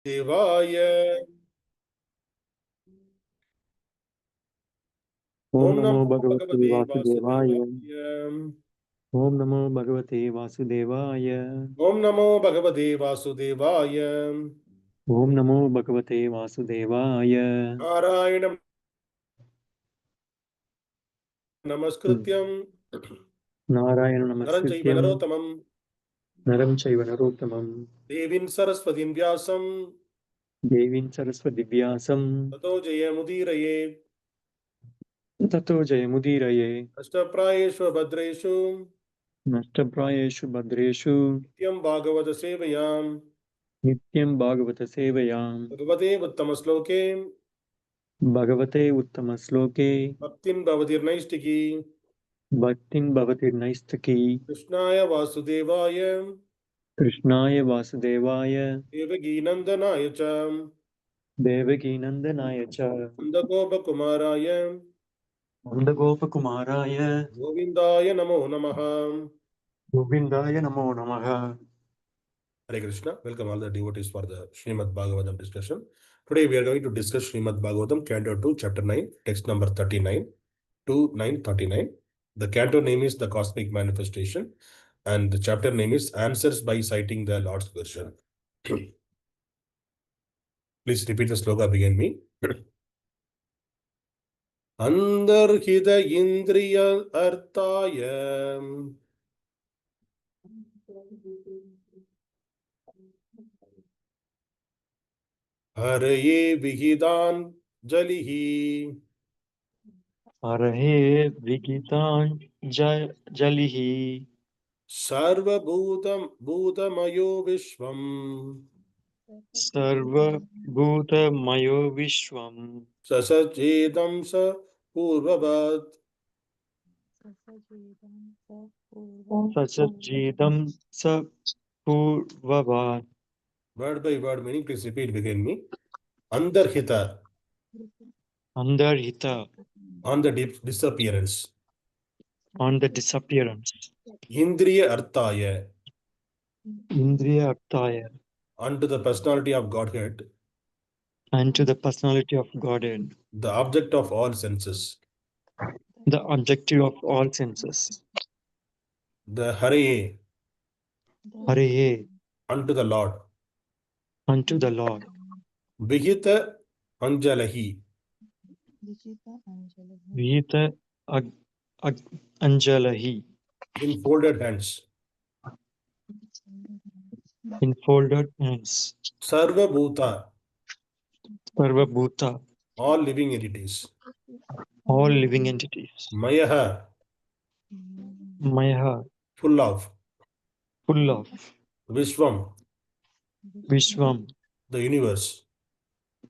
Devaya. Om Om Namo Namo Bhagavate Bhagavate Vasudevaya. Vasudevaya. Om Namo Bhagavate Vasudevaya. Om Namo Bhagavate Vasudevaya. Om Namo Bhagavate Vasudevaya. Narayana Namaskrityam Narayana Naranchaiva Namaskrityam Narottamam Naram Chaiva Narottamam Devin Saraswatim Vyasam Devim Saraswati Vyasam Tato Jayamudiraye Tato Jayamudiraye Ashtaprayeshu Bhadreshu Nashtaprayeshu Bhadreshu Nityam Bhagavata Sevayam Nityam Bhagavata Sevayam Bhagavate Uttamashloke Bhagavate Uttamasloke Bhaktin Bhavatir Naistiki Bhaktin Bhavatir Naistaki Krishnaya Vasudevaya Krishnaya Vasudevaya Devagi Nandanaya Cha Devaki Nandanaya Cha Nandagopa Kumaraya Nandagopakumaraya Govindaya Namo Namaha. Govindaya Namo Namaha. Hare Krishna. Welcome all the devotees for the Srimad Bhagavatam discussion. Today we are going to discuss Srimad Bhagavatam, Canto 2, Chapter 9, text number 39 to 939. The canto name is The Cosmic Manifestation, and the chapter name is Answers by Citing the Lord's Version. Please repeat the sloka behind me. Antarhita indriya-arthāya haraye vihitāñjaliḥ Haraye vihitāñjaliḥ sarva-bhūtamayo viśvaṁ sarva-bhūtamayo viśvam sasarjedaṁ pūrva-vat sasarjedaṁ pūrva-vat. Word by word meaning, please repeat behind me. Antarhita, Antarhita, on the disappearance. on the disappearance. Indriya-arthāya, Indriya-arthāya, unto the personality of Godhead, and to the personality of Godhead, the object of all senses. the objective of all senses. The haraye, Haraye, unto the Lord. unto the Lord. Vihita-añjaliḥ, vihiта-añjaliḥ, in folded hands. in folded hands. Sarva-bhūta, Sarva-bhūta, all living entities. all living entities. Mayaḥ, mayaḥ, full of. full of. viśvam, viśvam, the universe.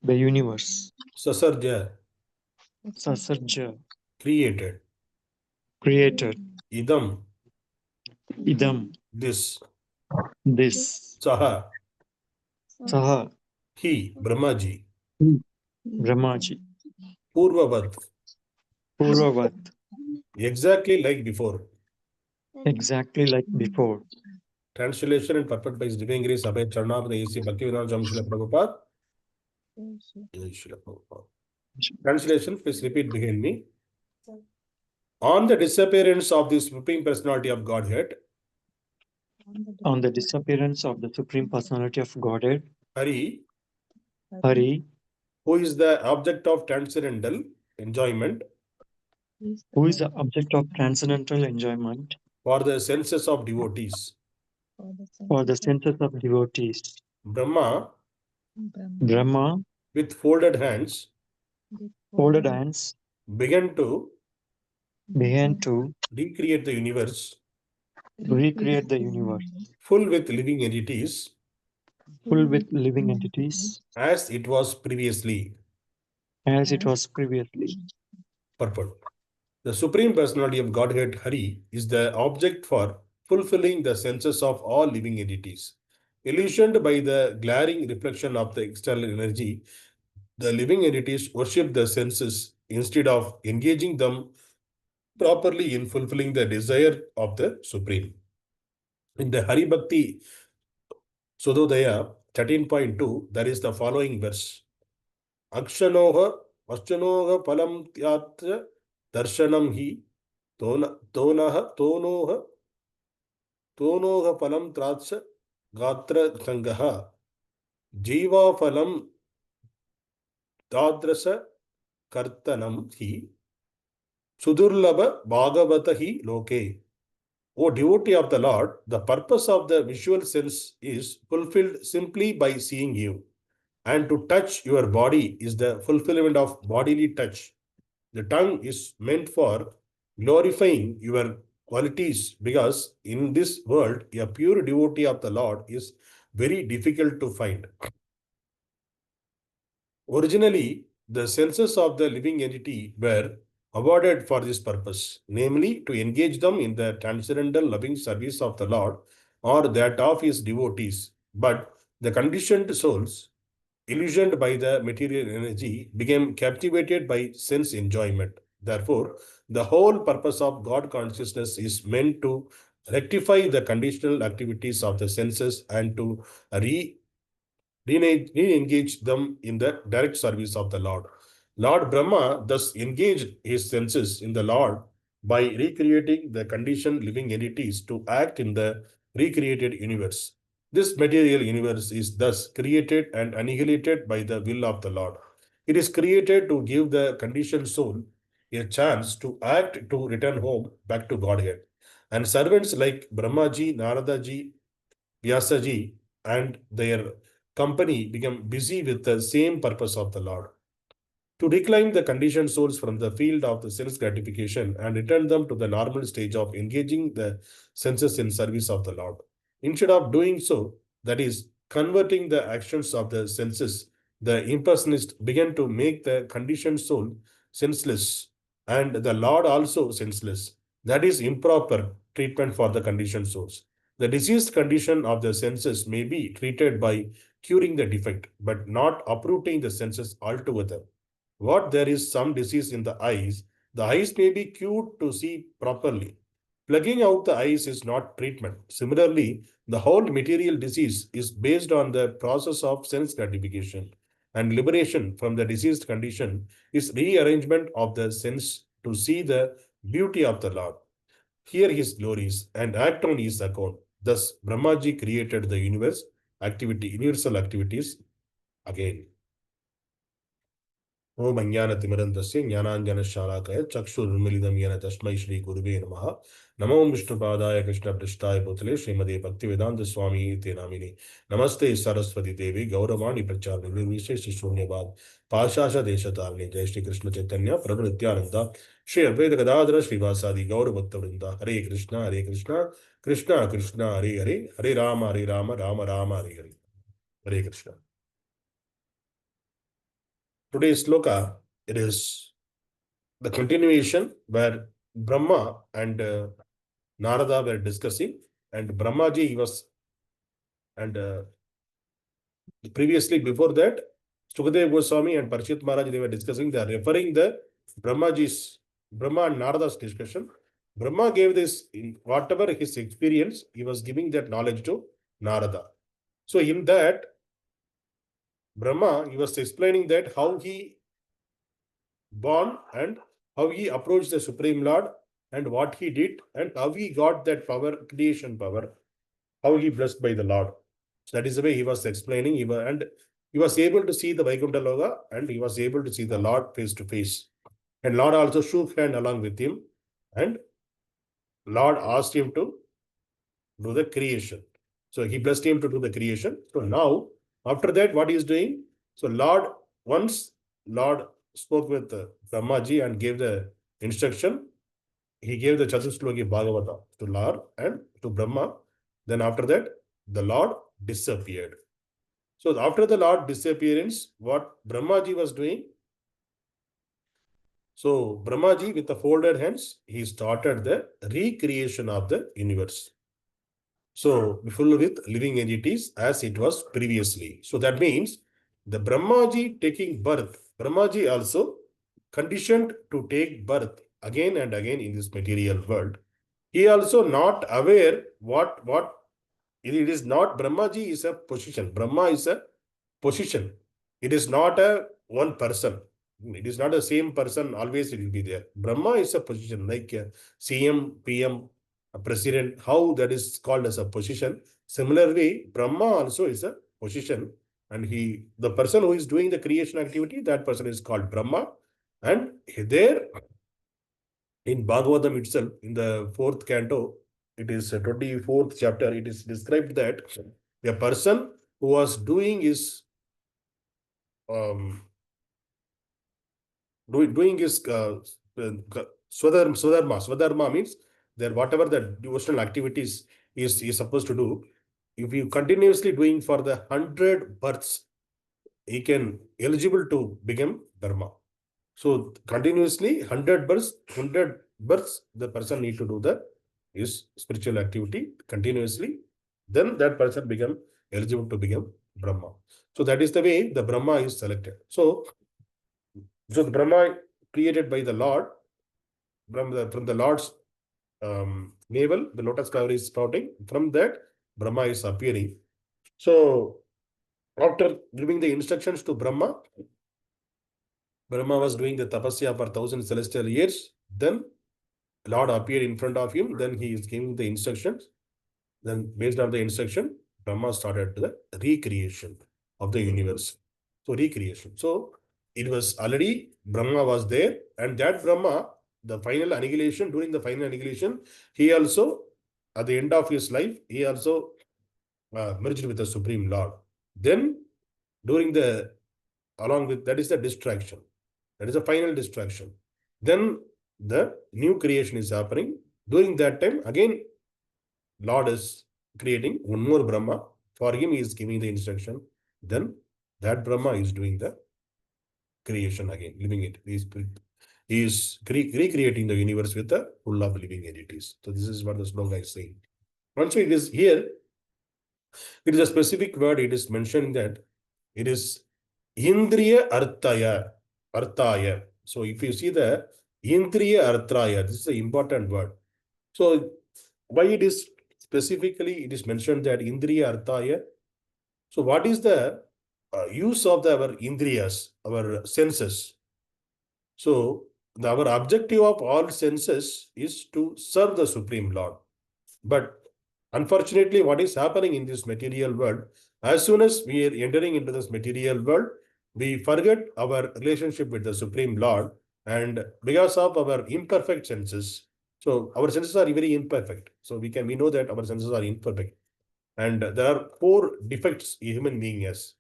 the universe. Sasarja, sasarja, created. created. Idam, idam, this. this. Saha, saha, he, Brahmājī. Brahmājī. Pūrva-vat, pūrva-vat, exactly like before. exactly like before. Translation and purport by His Divine Grace Abhay Charanapada A.C. Bhaktivedanta Swami Srila Prabhupada. Jai Srila Prabhupada. Translation, please repeat behind me. On the disappearance of the Supreme Personality of Godhead, on the disappearance of the Supreme Personality of Godhead, Hari, Hari, who is the object of transcendental enjoyment who is the object of transcendental enjoyment for the senses of devotees, for the senses of devotees, Brahma, Brahma, with folded hands, began to recreate the universe, full with living entities, as it was previously. Purport. The Supreme Personality of Godhead, Hari, is the object for fulfilling the senses of all living entities. Illusioned by the glaring reflection of the external energy, the living entities worship the senses instead of engaging them properly in fulfilling the desire of the Supreme. In the Hari Bhakti Sudodaya, 13.2, there is the following verse. Akshanoha palam tyatra darshanam hi tonoha palam tratsya gatra sangaha jiva phalam tadrasa kartanam hi sudurlabha bhagavata hi loke. O devotee of the Lord, the purpose of the visual sense is fulfilled simply by seeing you. And to touch your body is the fulfillment of bodily touch. The tongue is meant for glorifying your qualities, because in this world, a pure devotee of the Lord is very difficult to find. Originally, the senses of the living entity were awarded for this purpose, namely to engage them in the transcendental loving service of the Lord or that of his devotees. But the conditioned souls, illusioned by the material energy, became captivated by sense enjoyment. Therefore, the whole purpose of God consciousness is meant to rectify the conditional activities of the senses and to re-engage them in the direct service of the Lord. Lord Brahma thus engaged his senses in the Lord by recreating the conditioned living entities to act in the recreated universe. This material universe is thus created and annihilated by the will of the Lord. It is created to give the conditioned soul a chance to act to return home back to Godhead. And servants like Brahmājī, Naradaji, Vyasaji, and their company become busy with the same purpose of the Lord, to reclaim the conditioned souls from the field of the sense gratification and return them to the normal stage of engaging the senses in service of the Lord. Instead of doing so, that is, converting the actions of the senses, the impersonalist began to make the conditioned soul senseless and the Lord also senseless. That is improper treatment for the conditioned souls. The diseased condition of the senses may be treated by curing the defect, but not uprooting the senses altogether. What there is some disease in the eyes may be cured to see properly. Plugging out the eyes is not treatment. Similarly, the whole material disease is based on the process of sense gratification, and liberation from the diseased condition is rearrangement of the sense to see the beauty of the Lord, hear his glories, and act on his account. Thus, Brahmājī created the universal activities again. ओम अज्ञानतिमिरन्दस्य ज्ञानाञ्जनशलाकया चक्षुरुन्मीलितं येन तस्मै श्रीगुरुवे नमः। नमो विष्णुपादाय कृष्णपृष्ठाय भूतले श्रीमते भक्तिवेदान्तस्वामिनिति नामिने। नमस्ते सरस्वती देवी गौरवाणी प्रचारिणे निर्विशेष शून्यवाद पाशाशदेशतारिणे। जय श्री कृष्ण चैतन्य प्रभु नित्यानंद श्री अद्वैत गदाधर श्रीवासादि गौर भक्तवृंद। हरे कृष्णा कृष्णा कृष्णा हरे हरे, हरे राम राम राम हरे हरे। हरे Krishna. Today's sloka, it is the continuation where Brahma and Narada were discussing, and Brahmājī was, and previously before that, Sukadeva Goswami and Parikshit Maharaj, they were discussing, they are referring the Brahma and Narada's discussion. Brahma gave this, in whatever his experience, he was giving that knowledge to Narada. So in that, Brahma, he was explaining that how he born and how he approached the Supreme Lord and what he did and how he got that power, creation power, how he blessed by the Lord. So that is the way he was explaining. He was able to see the Vaikuntha Loka and he was able to see the Lord face to face. And Lord also shook hand along with him, and Lord asked him to do the creation. So he blessed him to do the creation. So now, after that, what he is doing? So once Lord spoke with Brahmājī and gave the instruction, he gave the Chatusloki Bhagavatam to Lord and to Brahma. Then after that, the Lord disappeared. So after the Lord disappearance, what Brahmājī was doing? So Brahmājī, with the folded hands, he started the recreation of the universe. So full with living entities as it was previously. So that means the Brahmājī taking birth, Brahmājī also conditioned to take birth again and again in this material world. He also not aware what It is not, Brahmājī is a position. Brahma is a position. It is not a one person. It is not the same person, always it will be there. Brahma is a position, like CM, PM, a president, how that is called as a position. Similarly, Brahma also is a position, and the person who is doing the creation activity, that person is called Brahma. And there, in Bhagavatam itself, in the 4th canto, it is 24th chapter, it is described that a person who was doing his doing his swadharma means that whatever the devotional activities is supposed to do, if you continuously doing for the 100 births, he can eligible to become Dharma. So continuously 100 births, the person need to do his spiritual activity continuously. Then that person become eligible to become Brahma. So that is the way the Brahma is selected. So the Brahma created by the Lord, from the Lord's navel, the lotus flower is sprouting. From that, Brahma is appearing. So after giving the instructions to Brahma, Brahma was doing the tapasya for 1,000 celestial years. Then Lord appeared in front of him. Then he is giving the instructions. Then based on the instruction, Brahma started the recreation of the universe. So recreation. So it was already Brahma was there, and that Brahma, the final annihilation, during the final annihilation, he also, at the end of his life, he also merged with the Supreme Lord. Then during along with that is the distraction. That is the final distraction. Then the new creation is happening. During that time, again, Lord is creating one more Brahma. For him, he is giving the instruction. Then that Brahma is doing the creation again, living it. He is recreating the universe with the full of living entities. So this is what the sloka is saying. Once it is here, it is a specific word. It is mentioned that it is indriya-arthāya. So if you see the indriya-arthāya, this is an important word. So why it is specifically, it is mentioned that indriya-arthāya. So what is the use of our indriyas, our senses? So our objective of all senses is to serve the Supreme Lord. But unfortunately, what is happening in this material world, as soon as we are entering into this material world, we forget our relationship with the Supreme Lord, and because of our imperfect senses, so our senses are very imperfect. So we know that our senses are imperfect. And there are 4 defects a human being has.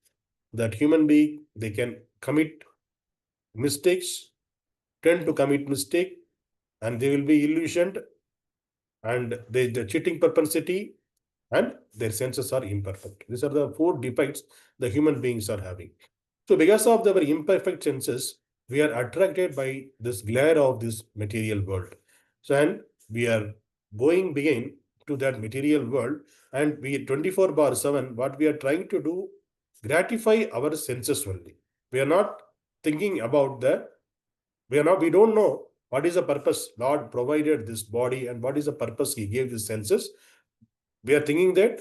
That human being, they can commit mistakes, tend to commit mistake, and they will be illusioned, and the cheating propensity, and their senses are imperfect. These are the 4 defects the human beings are having. So because of our imperfect senses, we are attracted by this glare of this material world. So, and we are going begin to that material world, and we 24/7, what we are trying to do, gratify our senses only. We are not thinking about we don't know what is the purpose Lord provided this body, and what is the purpose he gave the senses. We are thinking that,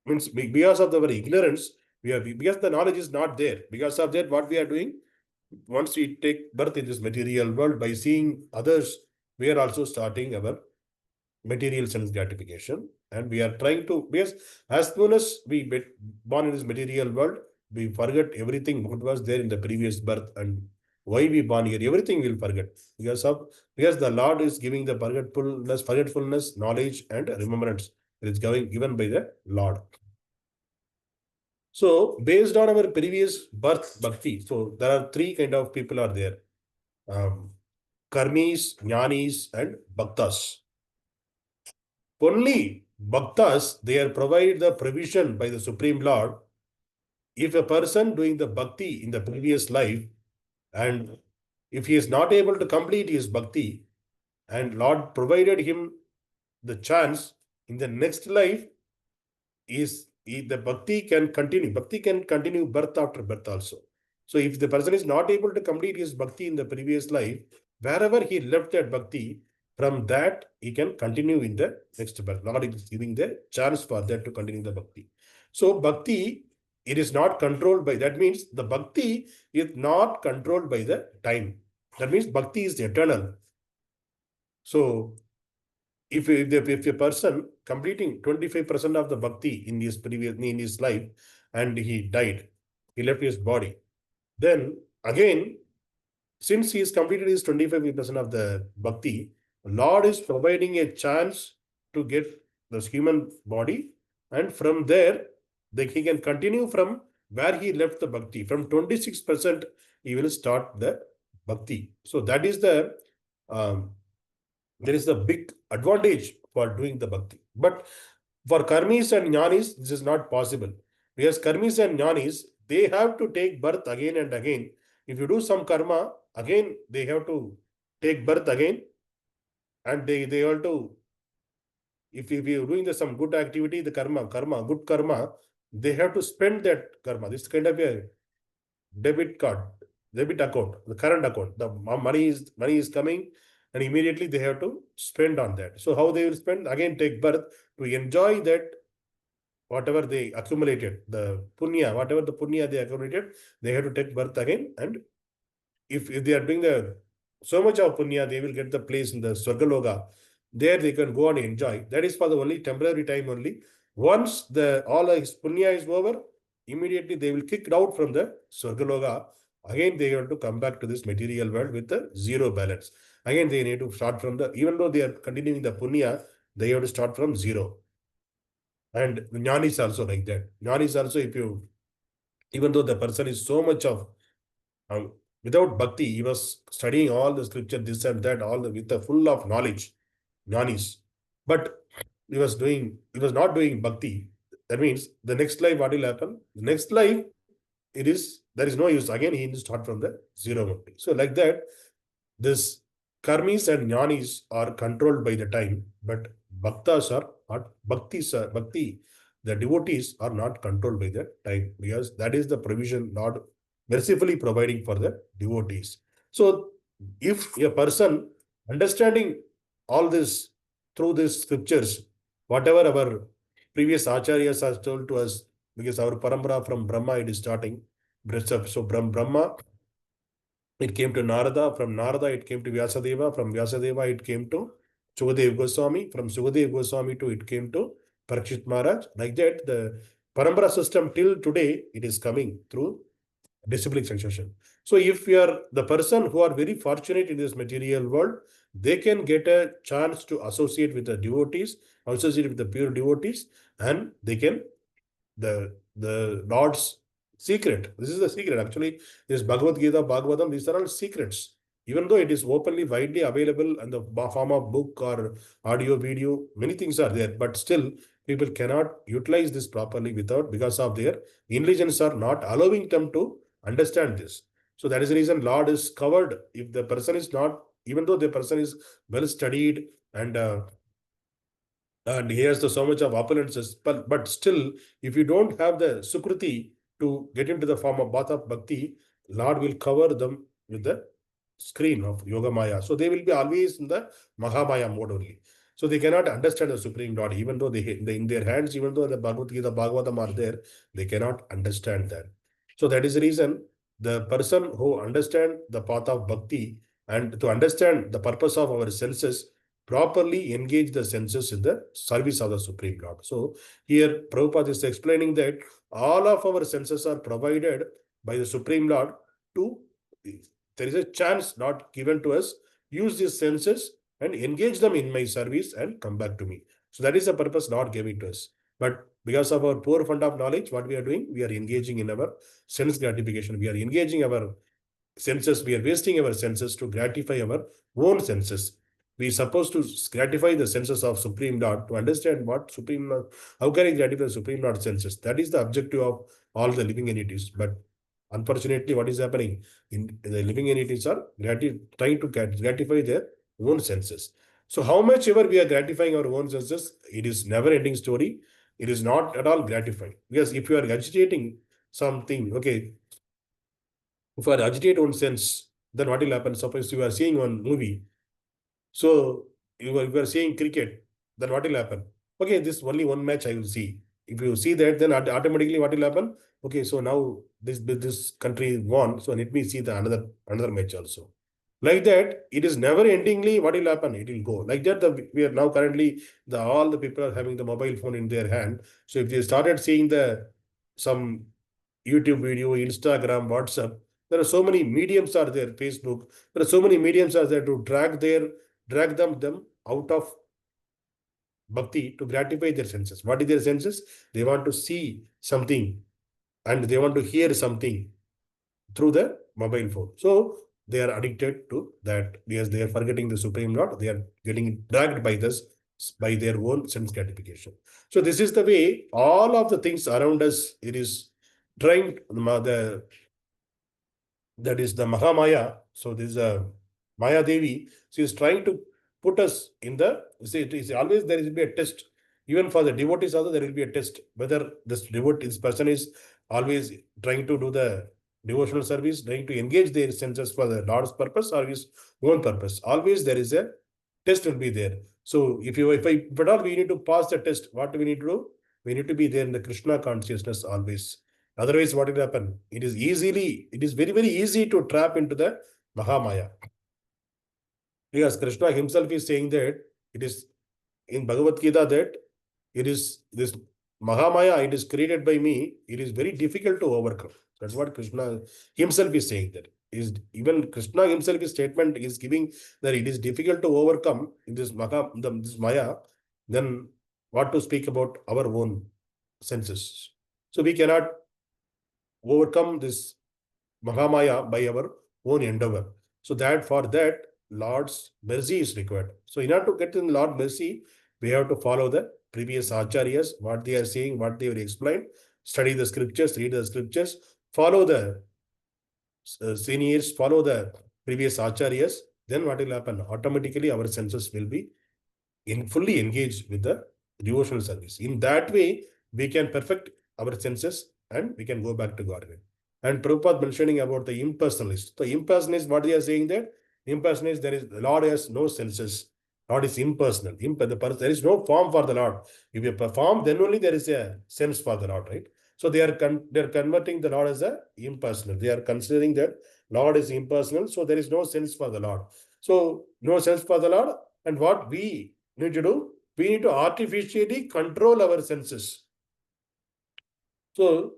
means because of our ignorance, because the knowledge is not there. Because of that, what we are doing, once we take birth in this material world, by seeing others, we are also starting our material sense gratification. And we are trying to, because as soon as we born in this material world, we forget everything what was there in the previous birth and why we born here. Everything we'll forget because the Lord is giving the forgetfulness, knowledge, and remembrance. It is given by the Lord. So based on our previous birth bhakti, so there are 3 kind of people are there. Karmis, jnanis, and bhaktas. Only bhaktas, they are provided the provision by the Supreme Lord. If a person doing the bhakti in the previous life, and if he is not able to complete his bhakti, and Lord provided him the chance in the next life, the bhakti can continue. Bhakti can continue birth after birth also. So if the person is not able to complete his bhakti in the previous life, wherever he left that bhakti, From that, he can continue in the next birth. Lord is giving the chance for that to continue the bhakti. So bhakti, it is not controlled by, that means the bhakti is not controlled by the time. That means bhakti is eternal. So if a person completing 25% of the bhakti in his life and he died, he left his body, then again, since he has completed his 25% of the bhakti, Lord is providing a chance to get this human body, and from there, he can continue from where he left the bhakti. From 26%, he will start the bhakti. So that is there is the big advantage for doing the bhakti. But for karmis and jnanis, this is not possible. Because karmis and jnanis, they have to take birth again and again. If you do some karma, again they have to take birth again, and they have to, if you're doing some good activity, the good karma, they have to spend that karma. This is kind of a debit account, the current account. The money is coming, and immediately they have to spend on that. So how they will spend? Again, take birth to enjoy that whatever they accumulated, the punya, whatever the punya they accumulated, they have to take birth again. And if they are doing so much of punya, they will get the place in the Swargaloka. There they can go and enjoy. That is for the only temporary time only. Once all his punya is over, immediately they will kick out from the Swargaloka. Again, they have to come back to this material world with the zero balance. Again, they need to start from even though they are continuing the punya, they have to start from zero. And jnani is also like that. Jnani is also, even though the person is so much of, without bhakti, he was studying all the scripture, this and that, with the full of knowledge, jnanis. But he was not doing bhakti. That means the next life, what will happen? The next life, there is no use. Again, he needs to start from the zero only. So like that, this karmis and jnanis are controlled by the time, but bhaktas are not, bhakti, the devotees are not controlled by the time, because that is the provision Lord mercifully providing for the devotees. So if a person understanding all this through these scriptures, whatever our previous acharyas has told to us, because our parampara from Brahma it is starting. So from Brahma, it came to Narada. From Narada, it came to Vyasadeva. From Vyasadeva, it came to Sukadev Goswami. From Sukadev Goswami it came to Parikshit Maharaj. Like that, the parampara system till today, it is coming through disciplic succession. So if you are the person who are very fortunate in this material world, they can get a chance to associate with the devotees, associate with the pure devotees, and they can, the Lord's secret. This is the secret. Actually, this Bhagavad Gita, Bhagavatam, these are all secrets. Even though it is openly, widely available in the form of book or audio, video, many things are there, but still people cannot utilize this properly because of their intelligence are not allowing them to understand this. So that is the reason Lord is covered. If the person is not, even though the person is well studied and he has so much of opulences, but still, if you don't have the sukruti to get into the form of bath of bhakti, Lord will cover them with the screen of yoga maya. So they will be always in the mahamaya mode only. So they cannot understand the Supreme Lord, even though they in their hands, even though the Bhagavad Gita, Bhagavatam are there, they cannot understand that. So that is the reason the person who understand the path of bhakti and to understand the purpose of our senses, properly engage the senses in the service of the Supreme Lord. So here Prabhupada is explaining that all of our senses are provided by the Supreme Lord to, there is a chance not given to us, use these senses and engage them in my service and come back to me. So that is the purpose Lord gave it to us. But because of our poor fund of knowledge, what we are doing, we are engaging in our sense gratification. We are engaging our senses, we are wasting our senses to gratify our own senses. We are supposed to gratify the senses of Supreme Lord to understand what Supreme Lord, how can I gratify the Supreme Lord senses? That is the objective of all the living entities. But unfortunately, what is happening? In the living entities are trying to gratify their own senses. So how much ever we are gratifying our own senses, it is never-ending story. It is not at all gratifying. Because if you are agitating something, okay, if you agitate own sense, then what will happen? Suppose you are seeing one movie. So you are seeing cricket, then what will happen? Okay, this only one match I will see. If you see that, then automatically what will happen? Okay, so now this country won, so let me see the another match also. Like that, it is never endingly what will happen. It will go like that. We are now currently all the people are having the mobile phone in their hand. So if they started seeing some YouTube video, Instagram, WhatsApp, there are so many mediums are there. Facebook, there are so many mediums are there to drag them out of bhakti to gratify their senses. What is their senses? They want to see something and they want to hear something through the mobile phone. So they are addicted to that because they are forgetting the Supreme Lord. They are getting dragged by by their own sense gratification. So this is the way all of the things around us, it is trying that is the Mahamaya. So this is a Maya Devi. She is trying to put us in it is always there will be a test. Even for the devotees also there will be a test. Whether this person is always trying to do the devotional service, trying to engage their senses for the Lord's purpose or his own purpose. Always there is a test will be there. So if at all we need to pass the test, what do we need to do? We need to be there in the Krishna consciousness always. Otherwise, what will happen? It is very, very easy to trap into the Mahamaya. Because Krishna himself is saying that it is in Bhagavad Gita that it is this Mahamaya, it is created by me, it is very difficult to overcome. That's what Krishna himself is saying that. Even Krishna himself, his statement is giving that it is difficult to overcome in this Maya, then what to speak about our own senses. So we cannot overcome this Mahamaya by our own endeavor. So for that, Lord's mercy is required. So in order to get in Lord's mercy, we have to follow the previous acharyas, what they are saying, what they will explain, study the scriptures, read the scriptures, follow the seniors, follow the previous acharyas. Then what will happen? Automatically our senses will be fully engaged with the devotional service. In that way, we can perfect our senses and we can go back to Godhead. And Prabhupada mentioning about the impersonalist. The impersonalist, what they are saying there? Impersonalist, the Lord has no senses. Lord is impersonal. There is no form for the Lord. If you perform, then only there is a sense for the Lord, right? So they are converting the Lord as a impersonal. They are considering that Lord is impersonal, so there is no sense for the Lord. So no sense for the Lord. And what we need to do? We need to artificially control our senses. So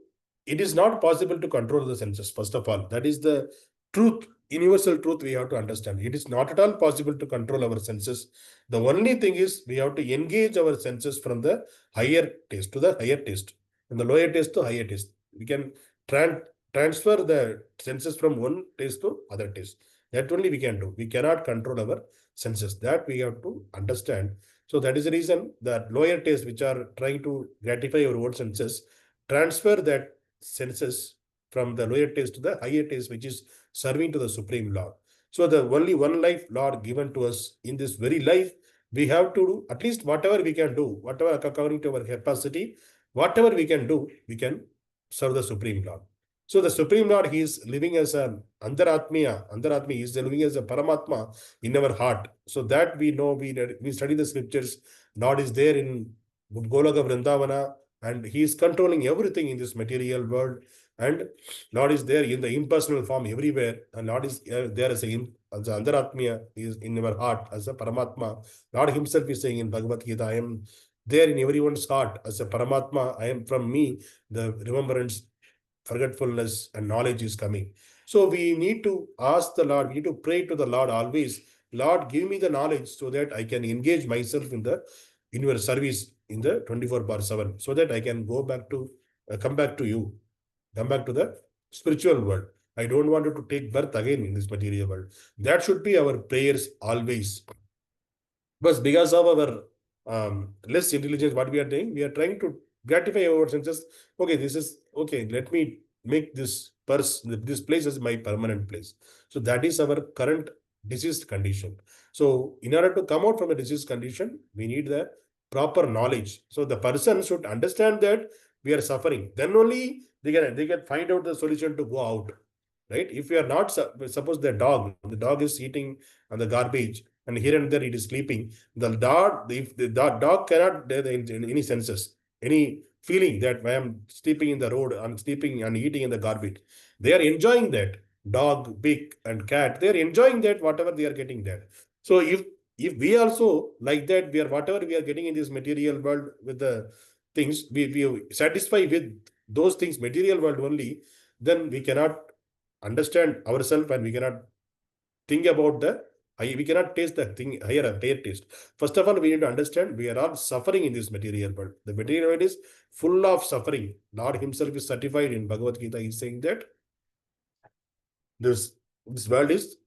it is not possible to control the senses, first of all. That is the truth, universal truth we have to understand. It is not at all possible to control our senses. The only thing is we have to engage our senses from the higher taste to the higher taste, from the lower taste to higher taste. We can transfer the senses from one taste to other taste. That only we can do. We cannot control our senses. That we have to understand. So that is the reason that lower taste, which are trying to gratify our own senses, transfer that senses from the lower taste to the higher taste, which is serving to the Supreme Lord. So the only one life Lord given to us in this very life, we have to do at least whatever we can do, whatever according to our capacity, whatever we can do, we can serve the Supreme Lord. So the Supreme Lord, he is living as an antarhitendriyārthāya, he is living as a Paramatma in our heart. So that we know, we study the scriptures, Lord is there in Goloka Vrindavana, and he is controlling everything in this material world. And Lord is there in the impersonal form everywhere. And Lord is there as an antarhitendriyārthāya, is in our heart as a Paramatma. Lord himself is saying in Bhagavad Gita, I am there in everyone's heart as a Paramatma. I am from me, the remembrance, forgetfulness, and knowledge is coming. So we need to ask the Lord, we need to pray to the Lord always. Lord, give me the knowledge so that I can engage myself in your service in the 24/7, so that I can come back to you, come back to the spiritual world. I don't want to take birth again in this material world. That should be our prayers always. But because of our less intelligence, what we are doing, we are trying to gratify our senses. Okay, let me make this place as my permanent place. So that is our current diseased condition. So in order to come out from a diseased condition, we need the proper knowledge. So the person should understand that we are suffering. Then only they can find out the solution to go out. Right? If we are not, suppose the dog is eating on the garbage, and here and there it is sleeping. The dog, if the dog cannot have any senses, any feeling that I am sleeping in the road, I'm sleeping and eating in the garbage. They are enjoying that. Dog, pig, and cat, they are enjoying that, whatever they are getting there. So if we also like that, we are whatever we are getting in this material world with the things, we satisfy with those things, material world only, then we cannot understand ourselves and we cannot think about we cannot taste the thing higher taste. First of all, we need to understand we are all suffering in this material world. The material world is full of suffering. Lord himself is certified in Bhagavad Gita. He is saying that this world is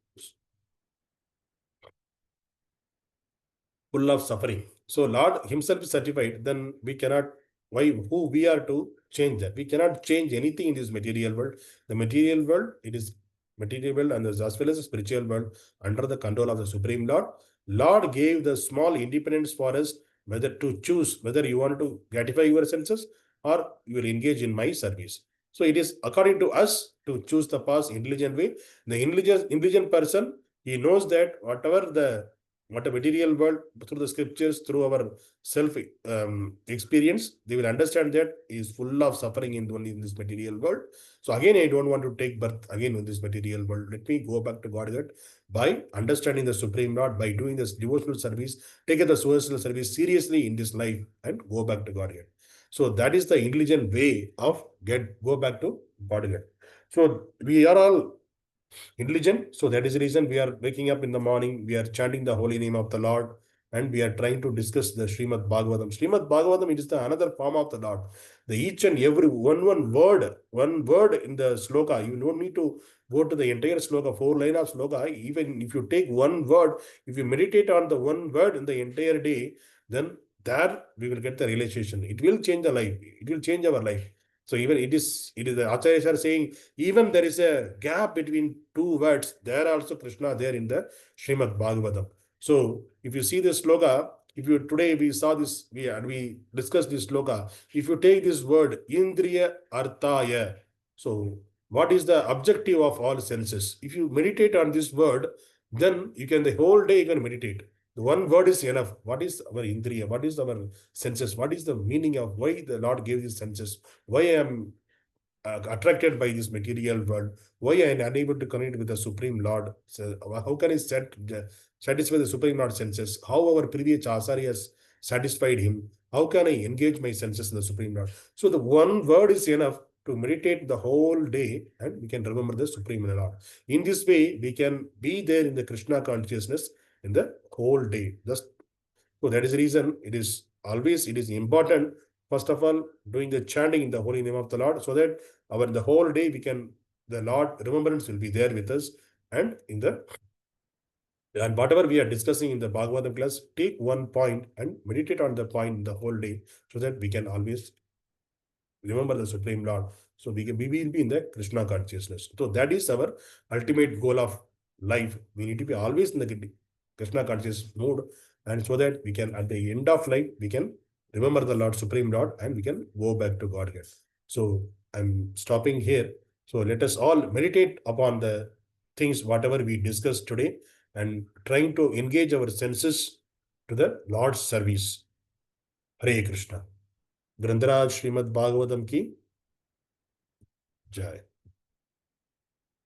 full of suffering. So Lord himself is certified, then we cannot, who we are to change that? We cannot change anything in this material world. The material world, it is material world and as well as the spiritual world under the control of the Supreme Lord. Lord gave the small independence for us, whether to choose, whether you want to gratify your senses or you will engage in my service. So it is according to us to choose the path intelligent way. The intelligent person, he knows that whatever the material world, through the scriptures, through our self experience, they will understand that is full of suffering in this material world. So again, I don't want to take birth again in this material world. Let me go back to Godhead by understanding the Supreme Lord, by doing this devotional service, take the social service seriously in this life and go back to Godhead. So that is the intelligent way of go back to Godhead. So we are all intelligent. So that is the reason we are waking up in the morning, we are chanting the holy name of the Lord, and we are trying to discuss the Srimad Bhagavatam. Srimad Bhagavatam, it is the another form of the Lord. The each and every one word in the sloka, you don't need to go to the entire sloka, 4 lines of sloka. Even if you take one word, if you meditate on the one word in the entire day, then there we will get the realization. It will change the life. It will change our life. So even it is the Acharyas are saying, even there is a gap between two words, there also Krishna there in the Srimad Bhagavatam. So if you see this sloka, today we saw this, we discussed this sloka. If you take this word, indriya-arthāya, so what is the objective of all senses? If you meditate on this word, then you can, the whole day you can meditate. The one word is enough. What is our indriya? What is our senses? What is the meaning of why the Lord gave these senses? Why I am attracted by this material world? Why I am unable to connect with the Supreme Lord? So how can I satisfy the Supreme Lord senses? How our previous acharyas satisfied him? How can I engage my senses in the Supreme Lord? So the one word is enough to meditate the whole day and we can remember the Supreme Lord. In this way, we can be there in the Krishna consciousness in the whole day. So that is the reason it is important, first of all, doing the chanting in the holy name of the Lord, so that the whole day the Lord remembrance will be there with us, and whatever we are discussing in the Bhagavatam class, take one point and meditate on the point the whole day, so that we can always remember the Supreme Lord. So we will be in the Krishna consciousness. So that is our ultimate goal of life. We need to be always in the Krishna conscious mode, and so that we can, at the end of life, we can remember the Lord, Supreme Lord, and we can go back to Godhead. So I'm stopping here. So let us all meditate upon the things, whatever we discussed today, and trying to engage our senses to the Lord's service. Hare Krishna. ग्रंथराज Shrimad Bhagavatam की जय।